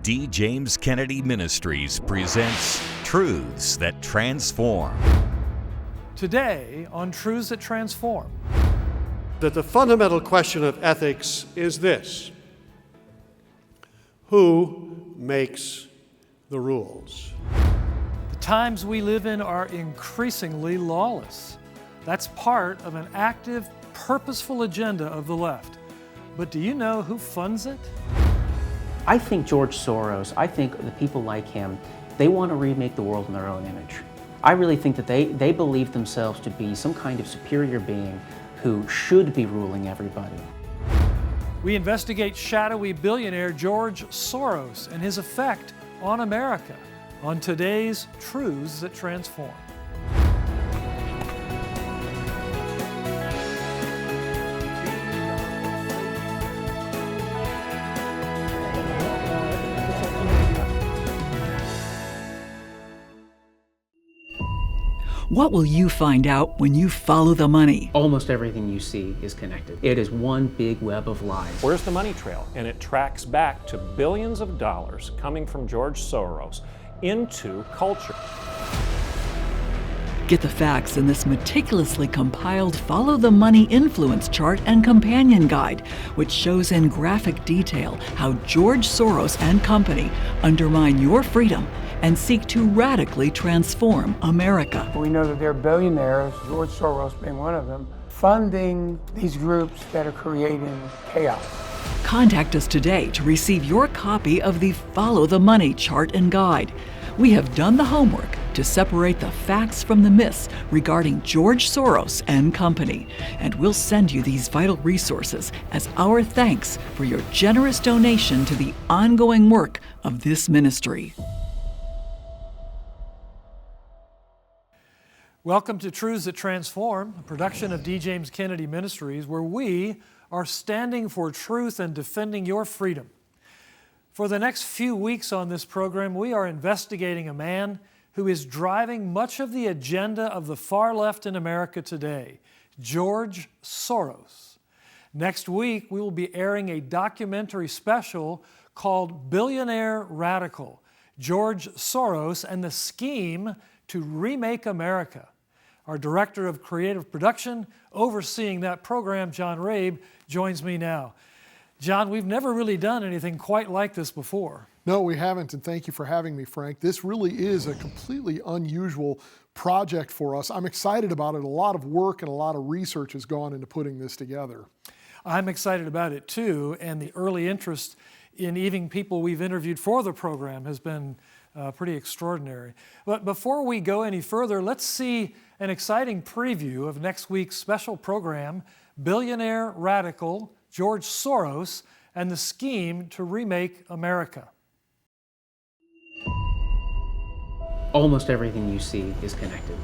D. James Kennedy Ministries presents Truths That Transform. Today on Truths That Transform. That the fundamental question of ethics is this: who makes the rules? The times we live in are increasingly lawless. That's part of an active, purposeful agenda of the left. But do you know who funds it? I think George Soros, I think the people like him, they want to remake the world in their own image. I really think that they believe themselves to be some kind of superior being who should be ruling everybody. We investigate shadowy billionaire George Soros and his effect on America on today's Truths That Transform. What will you find out when you follow the money? Almost everything you see is connected. It is one big web of lies. Where's the money trail? And it tracks back to billions of dollars coming from George Soros into culture. Get the facts in this meticulously compiled Follow the Money influence chart and companion guide, which shows in graphic detail how George Soros and company undermine your freedom and seek to radically transform America. We know that there are billionaires, George Soros being one of them, funding these groups that are creating chaos. Contact us today to receive your copy of the Follow the Money chart and guide. We have done the homework to separate the facts from the myths regarding George Soros and company, and we'll send you these vital resources as our thanks for your generous donation to the ongoing work of this ministry. Welcome to Truths That Transform, a production of D. James Kennedy Ministries, where we are standing for truth and defending your freedom. For the next few weeks on this program, we are investigating a man who is driving much of the agenda of the far left in America today, George Soros. Next week, we will be airing a documentary special called Billionaire Radical, George Soros and the Scheme to Remake America. Our Director of Creative Production, overseeing that program, John Rabe, joins me now. John, we've never really done anything quite like this before. No, we haven't, and thank you for having me, Frank. This really is a completely unusual project for us. I'm excited about it. A lot of work and a lot of research has gone into putting this together. I'm excited about it too, and the early interest in even people we've interviewed for the program has been pretty extraordinary. But before we go any further, let's see an exciting preview of next week's special program, Billionaire Radical, George Soros, and the Scheme to Remake America. Almost everything you see is connected.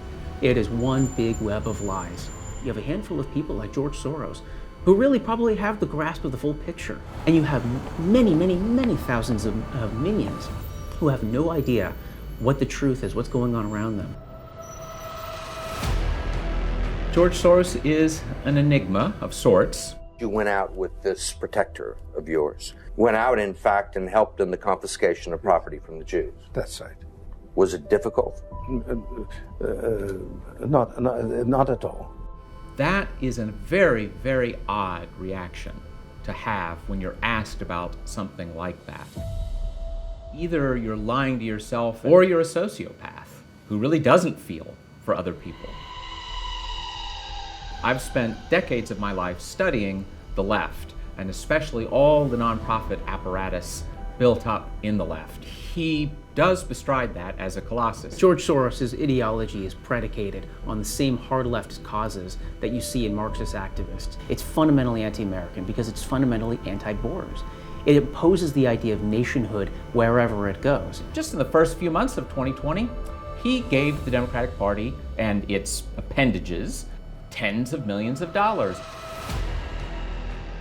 It is one big web of lies. You have a handful of people like George Soros who really probably have the grasp of the full picture. And you have many thousands of minions who have no idea what the truth is, what's going on around them. George Soros is an enigma of sorts. You went out with this protector of yours. Went out, in fact, and helped in the confiscation of property from the Jews. That's right. Was it difficult? Not at all. That is a very, very odd reaction to have when you're asked about something like that. Either you're lying to yourself or you're a sociopath who really doesn't feel for other people. I've spent decades of my life studying the left, and especially all the nonprofit apparatus built up in the left. He does bestride that as a colossus. George Soros' ideology is predicated on the same hard left causes that you see in Marxist activists. It's fundamentally anti-American because it's fundamentally anti-borders. It opposes the idea of nationhood wherever it goes. Just in the first few months of 2020, he gave the Democratic Party and its appendages tens of millions of dollars.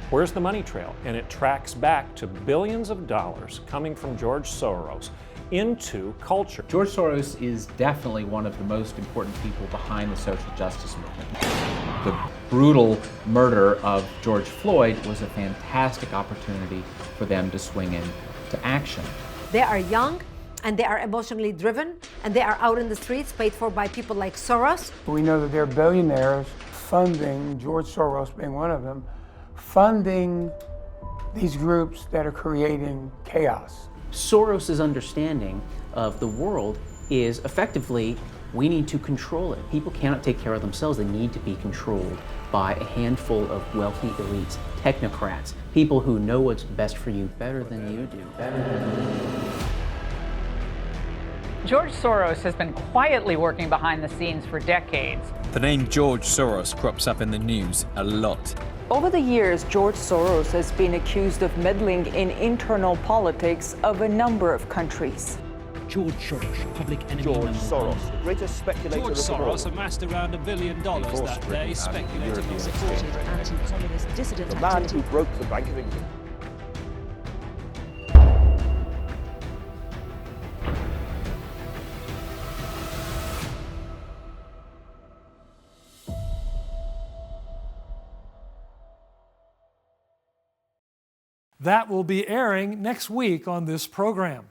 Where's the money trail? And it tracks back to billions of dollars coming from George Soros into culture. George Soros is definitely one of the most important people behind the social justice movement. The brutal murder of George Floyd was a fantastic opportunity for them to swing into action. They are young, and they are emotionally driven, and they are out in the streets, paid for by people like Soros. We know that there are billionaires funding, George Soros being one of them, funding these groups that are creating chaos. Soros' understanding of the world is effectively, we need to control it. People cannot take care of themselves. They need to be controlled by a handful of wealthy elites, technocrats, people who know what's best for you better than you do, George Soros has been quietly working behind the scenes for decades. The name George Soros crops up in the news a lot. Over the years, George Soros has been accused of meddling in internal politics of a number of countries. George Soros, public enemy George number Soros, one. the greatest speculator George of them all. Soros amassed around $1 billion that day, speculating on supported anti-communist dissident the man who broke the Bank of England. That will be airing next week on this program.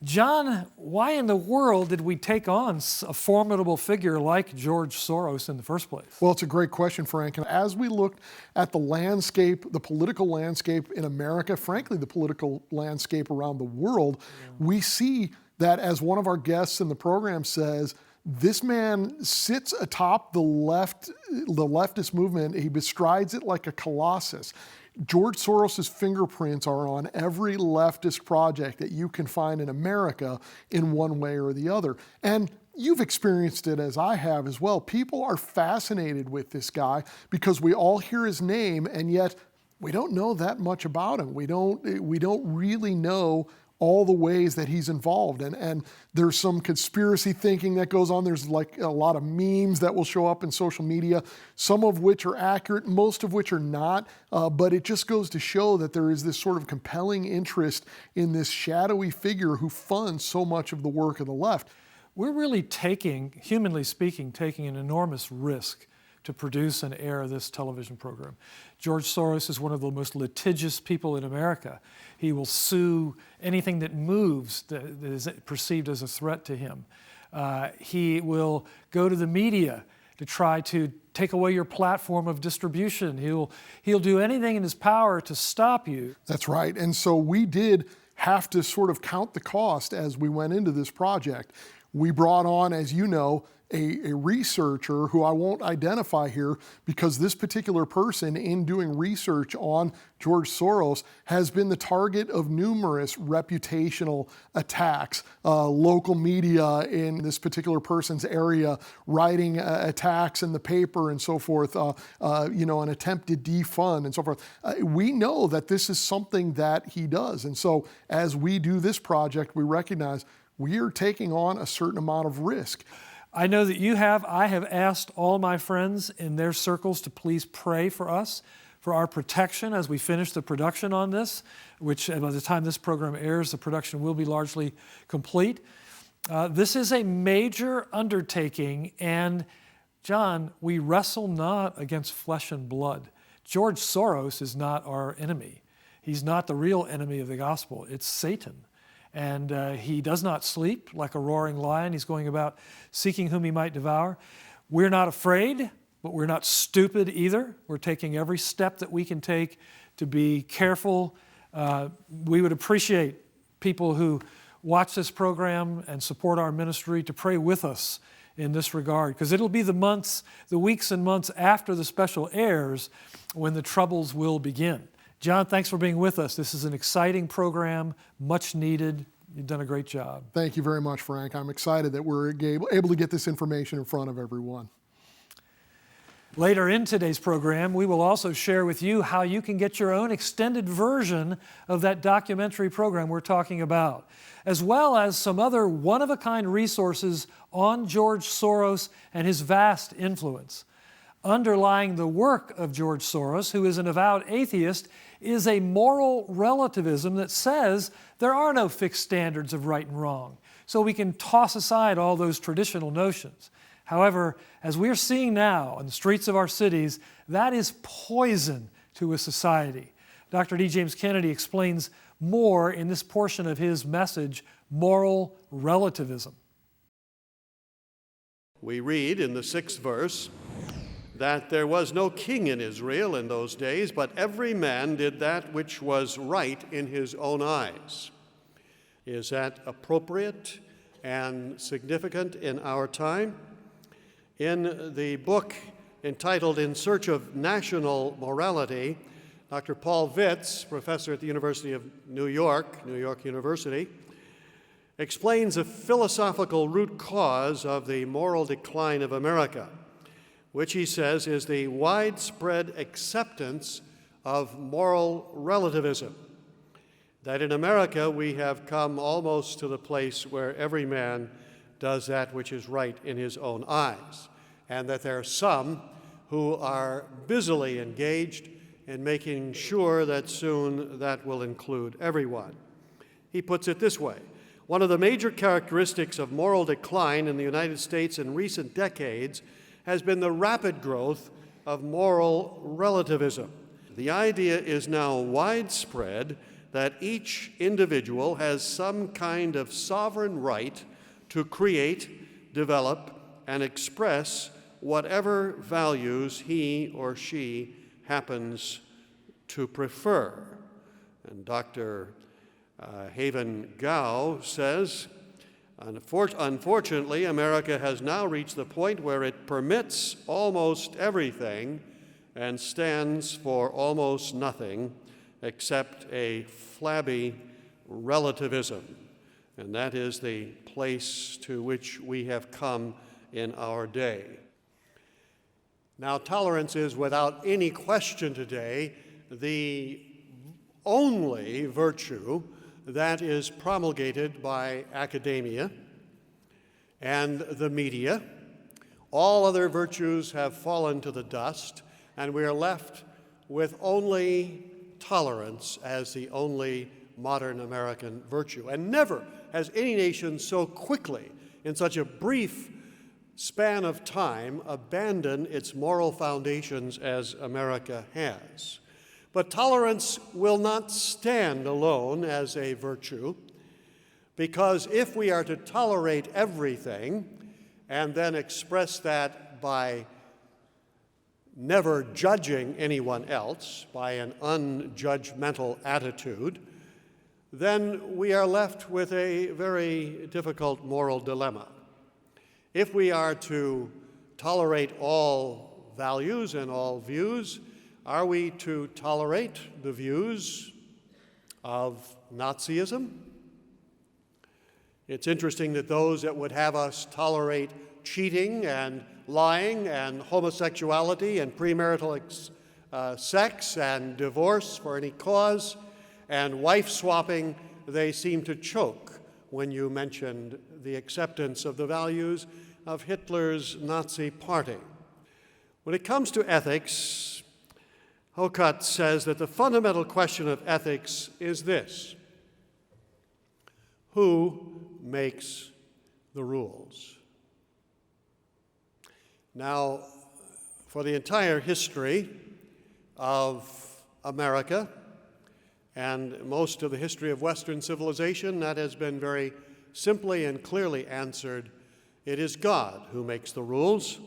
John, why in the world did we take on a formidable figure like George Soros in the first place? Well, it's a great question, Frank. And as we looked at the landscape, the political landscape in America, frankly, the political landscape around the world, we see that, as one of our guests in the program says, this man sits atop the leftist movement. He bestrides it like a colossus. George Soros' fingerprints are on every leftist project that you can find in America in one way or the other. And you've experienced it as I have as well. People are fascinated with this guy because we all hear his name, and yet we don't know that much about him. We don't really know all the ways that he's involved. And there's some conspiracy thinking that goes on. There's like a lot of memes that will show up in social media, some of which are accurate, most of which are not. But it just goes to show that there is this sort of compelling interest in this shadowy figure who funds so much of the work of the left. We're really humanly speaking, taking an enormous risk to produce and air this television program. George Soros is one of the most litigious people in America. He will sue anything that moves that is perceived as a threat to him. He will go to the media to try to take away your platform of distribution. He'll do anything in his power to stop you. That's right. And so we did have to sort of count the cost as we went into this project. We brought on, as you know, a researcher who I won't identify here, because this particular person, in doing research on George Soros, has been the target of numerous reputational attacks. Local media in this particular person's area writing attacks in the paper and so forth, an attempt to defund and so forth. We know that this is something that he does. And so as we do this project, we recognize we are taking on a certain amount of risk. I know that I have asked all my friends in their circles to please pray for us, for our protection as we finish the production on this, which by the time this program airs, the production will be largely complete. This is a major undertaking, and John, we wrestle not against flesh and blood. George Soros is not our enemy. He's not the real enemy of the gospel. It's Satan. And he does not sleep like a roaring lion. He's going about seeking whom he might devour. We're not afraid, but we're not stupid either. We're taking every step that we can take to be careful. We would appreciate people who watch this program and support our ministry to pray with us in this regard, because it'll be the weeks and months after the special airs when the troubles will begin. John, thanks for being with us. This is an exciting program, much needed. You've done a great job. Thank you very much, Frank. I'm excited that we're able to get this information in front of everyone. Later in today's program, we will also share with you how you can get your own extended version of that documentary program we're talking about, as well as some other one-of-a-kind resources on George Soros and his vast influence. Underlying the work of George Soros, who is an avowed atheist, is a moral relativism that says there are no fixed standards of right and wrong. So we can toss aside all those traditional notions. However, as we're seeing now on the streets of our cities, that is poison to a society. Dr. D. James Kennedy explains more in this portion of his message, Moral Relativism. We read in the 6th verse that there was no king in Israel in those days, but every man did that which was right in his own eyes. Is that appropriate and significant in our time? In the book entitled In Search of National Morality, Dr. Paul Vitz, professor at the University of New York University, explains a philosophical root cause of the moral decline of America, which he says is the widespread acceptance of moral relativism. That in America we have come almost to the place where every man does that which is right in his own eyes, and that there are some who are busily engaged in making sure that soon that will include everyone. He puts it this way: one of the major characteristics of moral decline in the United States in recent decades has been the rapid growth of moral relativism. The idea is now widespread that each individual has some kind of sovereign right to create, develop, and express whatever values he or she happens to prefer. And Dr. Haven Gow says, unfortunately, America has now reached the point where it permits almost everything and stands for almost nothing except a flabby relativism. And that is the place to which we have come in our day. Now, tolerance is without any question today the only virtue that is promulgated by academia and the media. All other virtues have fallen to the dust, and we are left with only tolerance as the only modern American virtue. And never has any nation so quickly, in such a brief span of time, abandoned its moral foundations as America has. But tolerance will not stand alone as a virtue, because if we are to tolerate everything and then express that by never judging anyone else, by an unjudgmental attitude, then we are left with a very difficult moral dilemma. If we are to tolerate all values and all views, are we to tolerate the views of Nazism? It's interesting that those that would have us tolerate cheating and lying and homosexuality and premarital sex and divorce for any cause and wife swapping, they seem to choke when you mentioned the acceptance of the values of Hitler's Nazi party. When it comes to ethics, Hokut says that the fundamental question of ethics is this: who makes the rules? Now, for the entire history of America and most of the history of Western civilization, that has been very simply and clearly answered. It is God who makes the rules,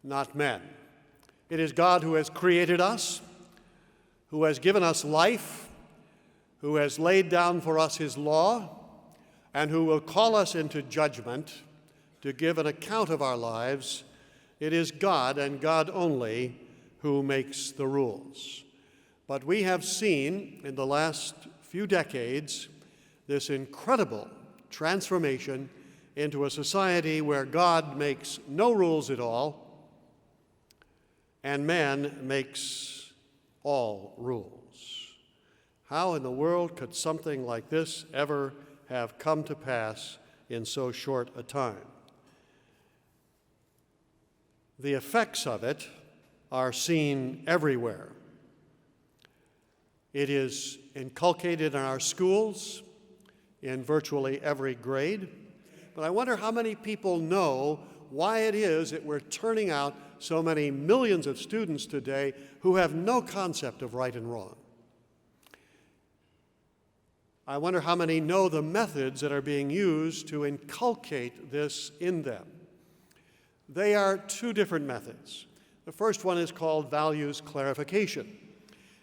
not men. It is God who has created us, who has given us life, who has laid down for us his law, and who will call us into judgment to give an account of our lives. It is God and God only who makes the rules. But we have seen in the last few decades this incredible transformation into a society where God makes no rules at all and man makes all rules. How in the world could something like this ever have come to pass in so short a time? The effects of it are seen everywhere. It is inculcated in our schools in virtually every grade. But I wonder how many people know why it is that we're turning out so many millions of students today who have no concept of right and wrong. I wonder how many know the methods that are being used to inculcate this in them. They are two different methods. The first one is called values clarification.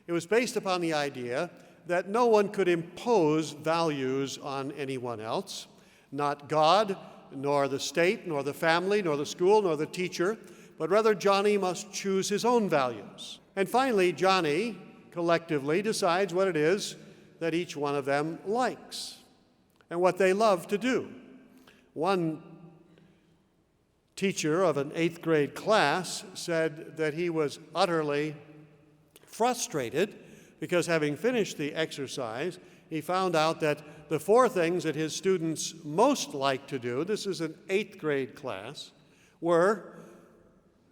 It was based upon the idea that no one could impose values on anyone else, not God, nor the state, nor the family, nor the school, nor the teacher, but rather Johnny must choose his own values. And finally, Johnny collectively decides what it is that each one of them likes and what they love to do. One teacher of an 8th grade class said that he was utterly frustrated because, having finished the exercise, he found out that the 4 things that his students most liked to do, this is an 8th grade class, were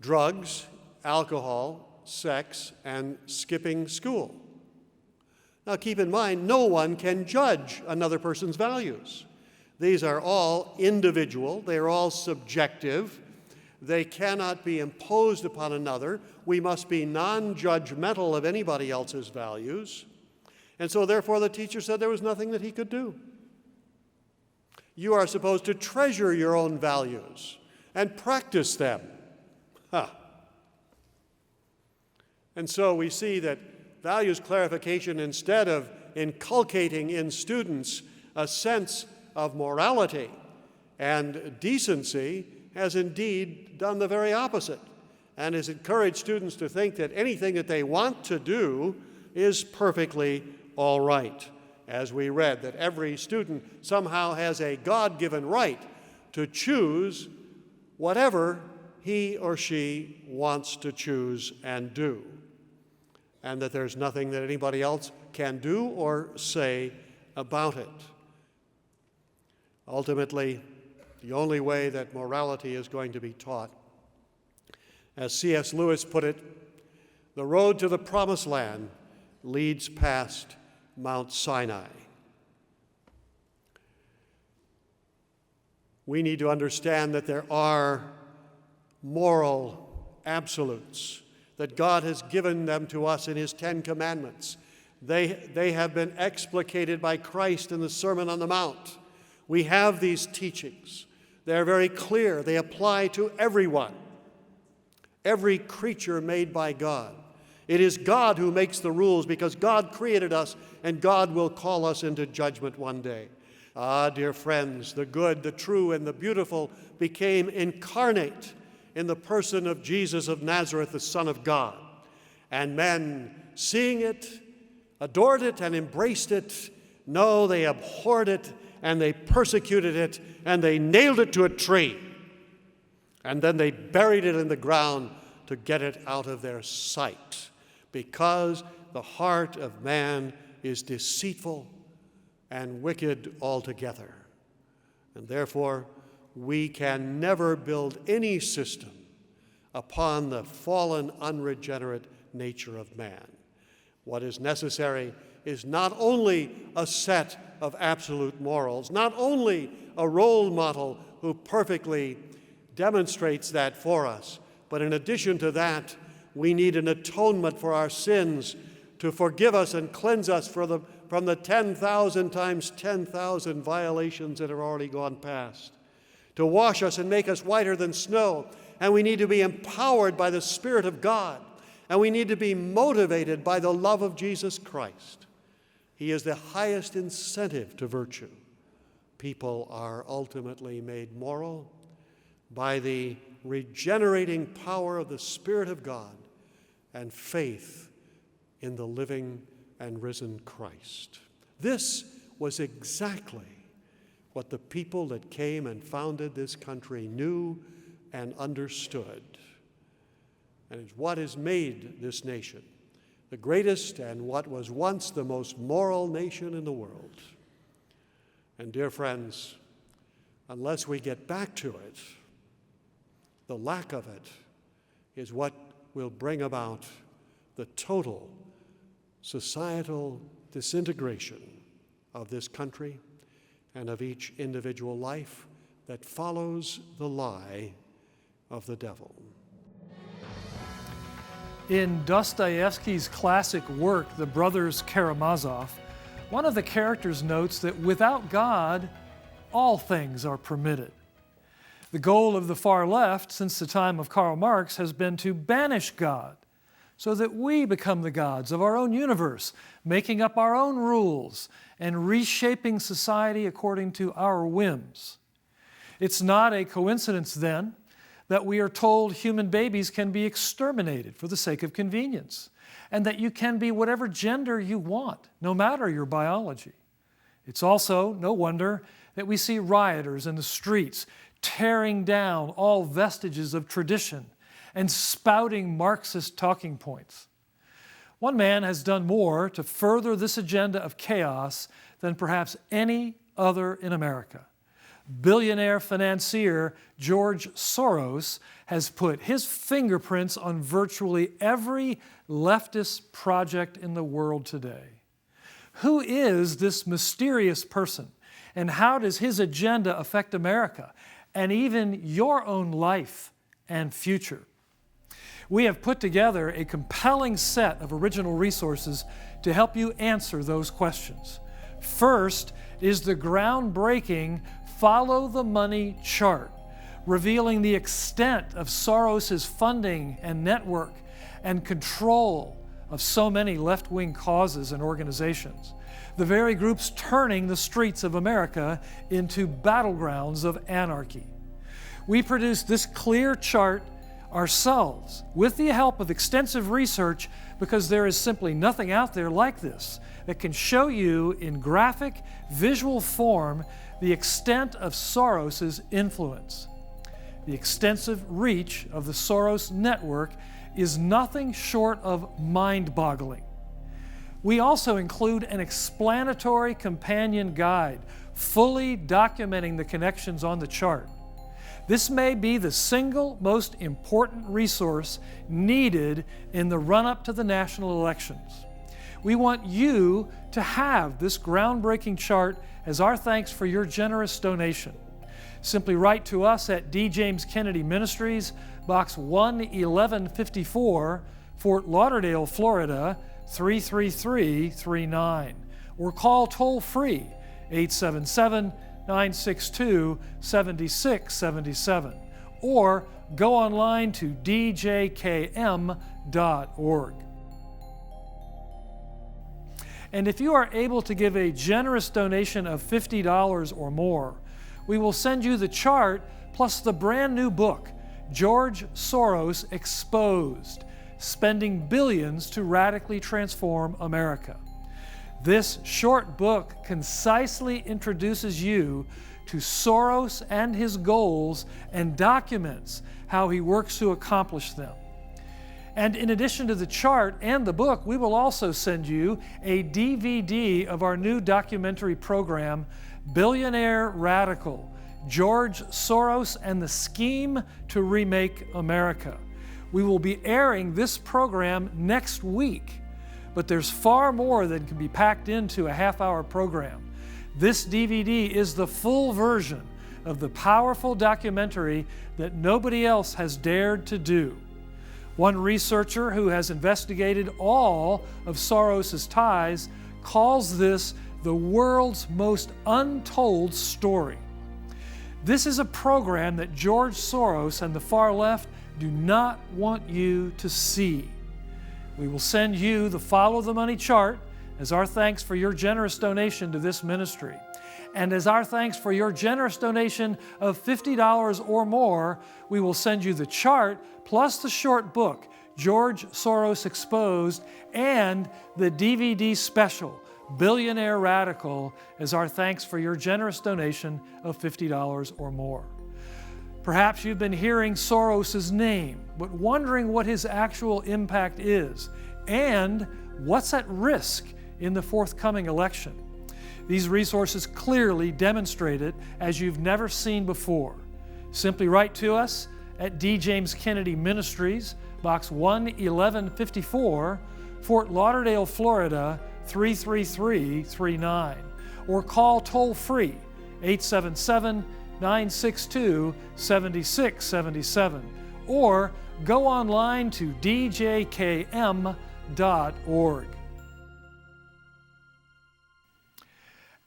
drugs, alcohol, sex, and skipping school. Now keep in mind, no one can judge another person's values. These are all individual, they are all subjective, they cannot be imposed upon another. We must be non-judgmental of anybody else's values. And so therefore the teacher said there was nothing that he could do. You are supposed to treasure your own values and practice them. And so we see that values clarification, instead of inculcating in students a sense of morality and decency, has indeed done the very opposite and has encouraged students to think that anything that they want to do is perfectly all right. As we read, that every student somehow has a God-given right to choose whatever he or she wants to choose and do, and that there's nothing that anybody else can do or say about it. Ultimately, the only way that morality is going to be taught, as C.S. Lewis put it, the road to the promised land leads past Mount Sinai. We need to understand that there are moral absolutes, that God has given them to us in His 10 Commandments. They have been explicated by Christ in the Sermon on the Mount. We have these teachings. They're very clear. They apply to everyone, every creature made by God. It is God who makes the rules because God created us and God will call us into judgment one day. Ah, dear friends, the good, the true, and the beautiful became incarnate in the person of Jesus of Nazareth, the Son of God. And men, seeing it, adored it, and embraced it. No, they abhorred it, and they persecuted it, and they nailed it to a tree. And then they buried it in the ground to get it out of their sight, because the heart of man is deceitful and wicked altogether. And therefore, we can never build any system upon the fallen, unregenerate nature of man. What is necessary is not only a set of absolute morals, not only a role model who perfectly demonstrates that for us, but in addition to that, we need an atonement for our sins to forgive us and cleanse us from the 10,000 times 10,000 violations that have already gone past, to wash us and make us whiter than snow. And we need to be empowered by the Spirit of God, and we need to be motivated by the love of Jesus Christ. He is the highest incentive to virtue. People are ultimately made moral by the regenerating power of the Spirit of God and faith in the living and risen Christ. This was exactly what the people that came and founded this country knew and understood. And it's what has made this nation the greatest and what was once the most moral nation in the world. And dear friends, unless we get back to it, the lack of it is what will bring about the total societal disintegration of this country and of each individual life that follows the lie of the devil. In Dostoevsky's classic work, The Brothers Karamazov, One of the characters notes that without God, all things are permitted. The goal of the far left since the time of Karl Marx has been to banish God so that we become the gods of our own universe, making up our own rules and reshaping society according to our whims. It's not a coincidence, then, that we are told human babies can be exterminated for the sake of convenience, and that you can be whatever gender you want, no matter your biology. It's also no wonder that we see rioters in the streets tearing down all vestiges of tradition and spouting Marxist talking points. One man has done more to further this agenda of chaos than perhaps any other in America. Billionaire financier George Soros has put his fingerprints on virtually every leftist project in the world today. Who is this mysterious person, and how does his agenda affect America and even your own life and future? We have put together a compelling set of original resources to help you answer those questions. First is the groundbreaking Follow the Money chart, revealing the extent of Soros's funding and network and control of so many left-wing causes and organizations, the very groups turning the streets of America into battlegrounds of anarchy. We produced this clear chart ourselves with the help of extensive research because there is simply nothing out there like this that can show you in graphic, visual form the extent of Soros's influence. The extensive reach of the Soros network is nothing short of mind-boggling. We also include an explanatory companion guide fully documenting the connections on the chart. This may be the single most important resource needed in the run-up to the national elections. We want you to have this groundbreaking chart as our thanks for your generous donation. Simply write to us at D. James Kennedy Ministries, Box 11154, Fort Lauderdale, Florida, 33339, or call toll-free 877-962-7677, or go online to djkm.org. And if you are able to give a generous donation of $50 or more, we will send you the chart plus the brand new book, George Soros Exposed, Spending Billions to Radically Transform America. This short book concisely introduces you to Soros and his goals and documents how he works to accomplish them. And in addition to the chart and the book, we will also send you a DVD of our new documentary program, Billionaire Radical, George Soros and the Scheme to Remake America. We will be airing this program next week, but there's far more than can be packed into a half-hour program. This DVD is the full version of the powerful documentary that nobody else has dared to do. One researcher who has investigated all of Soros's ties calls this the world's most untold story. This is a program that George Soros and the far left do not want you to see. We will send you the Follow the Money chart as our thanks for your generous donation to this ministry. And as our thanks for your generous donation of $50 or more, we will send you the chart plus the short book, George Soros Exposed, and the DVD special, Billionaire Radical, as our thanks for your generous donation of $50 or more. Perhaps you've been hearing Soros's name, but wondering what his actual impact is and what's at risk in the forthcoming election. These resources clearly demonstrate it as you've never seen before. Simply write to us at D. James Kennedy Ministries, Box 11154, Fort Lauderdale, Florida, 33339, or call toll-free 877-962-7677, or go online to djkm.org.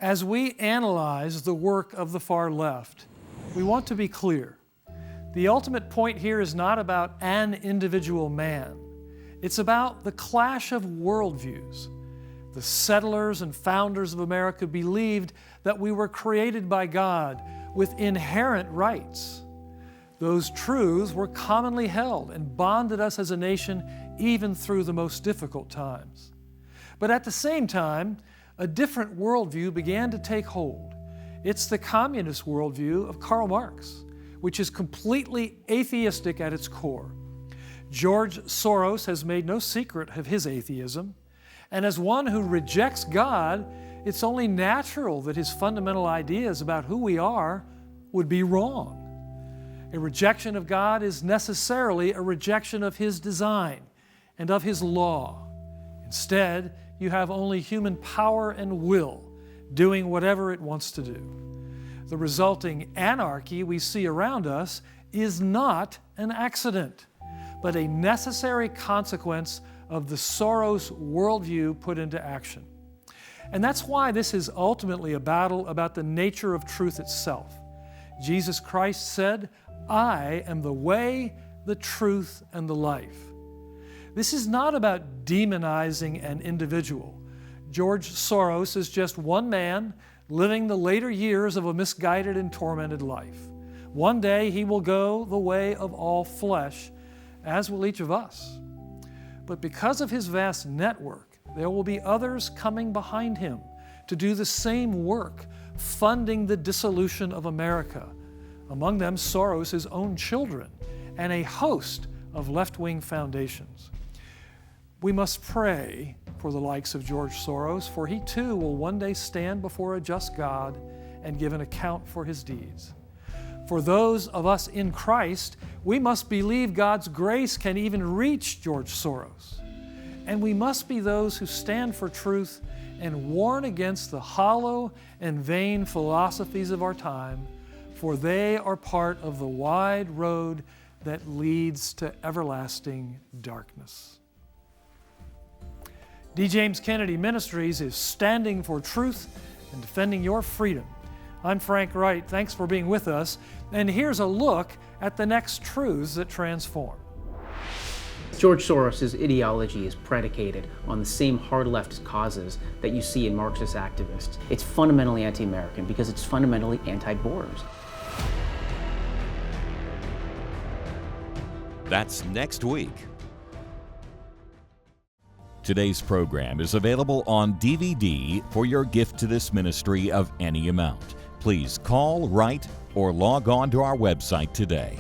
As we analyze the work of the far left, we want to be clear. The ultimate point here is not about an individual man. It's about the clash of worldviews. The settlers and founders of America believed that we were created by God with inherent rights. Those truths were commonly held and bonded us as a nation even through the most difficult times. But at the same time, a different worldview began to take hold. It's the communist worldview of Karl Marx, which is completely atheistic at its core. George Soros has made no secret of his atheism, and as one who rejects God, it's only natural that his fundamental ideas about who we are would be wrong. A rejection of God is necessarily a rejection of His design and of His law. Instead, you have only human power and will doing whatever it wants to do. The resulting anarchy we see around us is not an accident, but a necessary consequence of the Soros worldview put into action. And that's why this is ultimately a battle about the nature of truth itself. Jesus Christ said, "I am the way, the truth, and the life." This is not about demonizing an individual. George Soros is just one man living the later years of a misguided and tormented life. One day he will go the way of all flesh, as will each of us. But because of his vast network, there will be others coming behind him to do the same work, funding the dissolution of America. Among them, Soros' own children and a host of left-wing foundations. We must pray for the likes of George Soros, for he too will one day stand before a just God and give an account for his deeds. For those of us in Christ, we must believe God's grace can even reach George Soros. And we must be those who stand for truth and warn against the hollow and vain philosophies of our time, for they are part of the wide road that leads to everlasting darkness. D. James Kennedy Ministries is standing for truth and defending your freedom. I'm Frank Wright. Thanks for being with us. And here's a look at the next truths that transform. George Soros' ideology is predicated on the same hard left causes that you see in Marxist activists. It's fundamentally anti-American because it's fundamentally anti-borders. That's next week. Today's program is available on DVD for your gift to this ministry of any amount. Please call, write, or log on to our website today.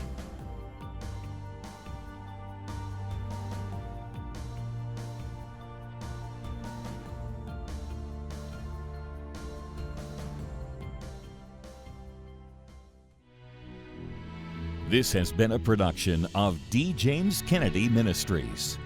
This has been a production of D. James Kennedy Ministries.